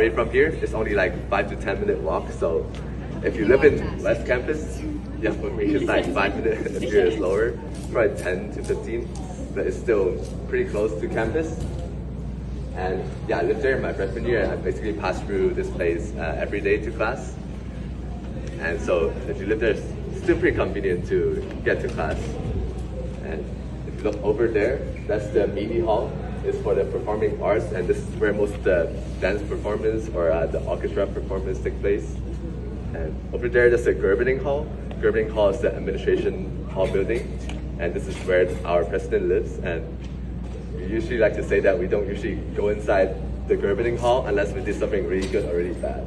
away from here. It's only like 5 to 10 minute walk. So if you live in West Campus, yeah, for me it's like 5 minutes. If you're slower, probably 10 to 15, but it's still pretty close to campus. And yeah, I lived there in my freshman year, and I basically passed through this place every day to class. And so if you live there, it's still pretty convenient to get to class. And if you look over there, that's the media hall. It's for the performing arts, and this is where most of the dance performance or the orchestra performance take place. And over there's the Gerbening Hall. Gerbening Hall is the administration hall building, and this is where our president lives. And we usually like to say that we don't usually go inside the Gerbening Hall unless we did something really good or really bad.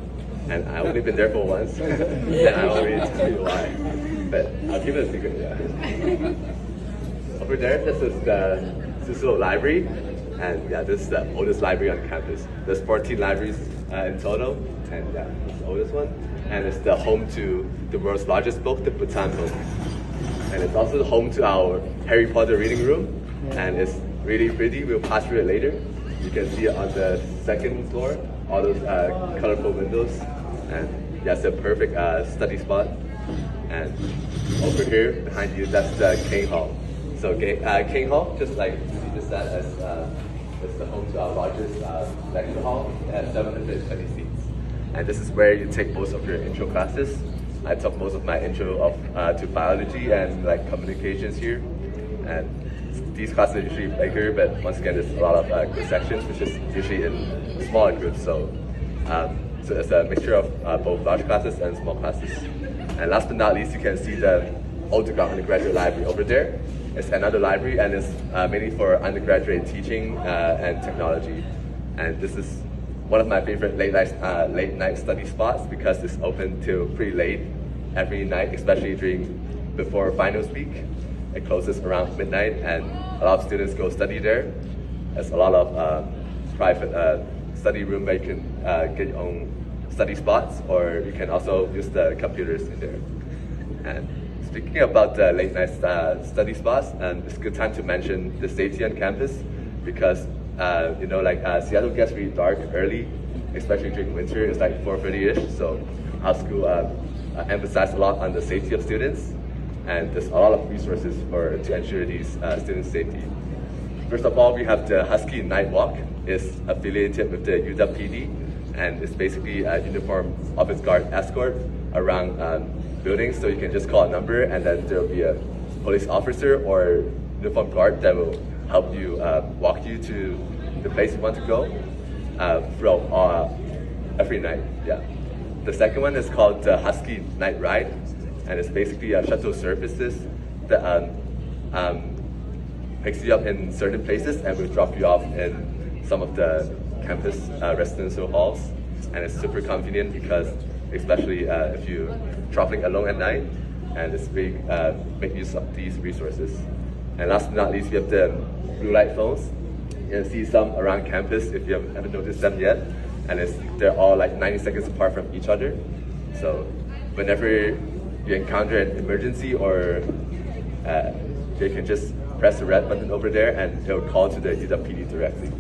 And I've only been there for once, and I won't really tell you why. But I'll keep it a secret, yeah. Over there, this is the Cicero Library, and yeah, this is the oldest library on campus. There's 14 libraries in total, and yeah, this is the oldest one. And it's the home to the world's largest book, the Bhutan book. And it's also the home to our Harry Potter reading room, and it's really pretty. We'll pass through it later. You can see it on the second floor, all those colorful windows. And yeah, it's a perfect study spot. And over here behind you, that's the King Hall. So King Hall, just like you just said, it's the home to our largest lecture hall. It has 720 seats. And this is where you take most of your intro classes. I took most of my intro to biology and like communications here. And these classes are usually bigger, but once again, there's a lot of group sections, which is usually in smaller groups. So it's a mixture of both large classes and small classes. And last but not least, you can see the old undergraduate library over there. It's another library, and it's mainly for undergraduate teaching and technology. And this is one of my favorite late night study spots because it's open till pretty late every night, especially before finals week. It closes around midnight, and a lot of students go study there. There's a lot of private study room where you can get your own study spots, or you can also use the computers in there. And speaking about the late night study spots, it's a good time to mention the safety on campus because Seattle gets really dark early, especially during winter. It's like 4:30ish. So our school emphasizes a lot on the safety of students, and there's a lot of resources to ensure these students' safety. First of all, we have the Husky Night Walk. It's affiliated with the UW PD, and it's basically a uniformed office guard escort around buildings. So you can just call a number, and then there will be a police officer or uniformed guard that will help you walk you to the place you want to go every night. Yeah. The second one is called the Husky Night Ride, and it's basically shuttle services that picks you up in certain places and will drop you off in some of the campus residential halls. And it's super convenient because, especially if you're traveling alone at night, and it's really make use of these resources. And last but not least, we have the blue light phones. You can see some around campus if you haven't noticed them yet. And they're all like 90 seconds apart from each other. So whenever you encounter an emergency, or you can just press the red button over there and it'll call to the UW PD directly.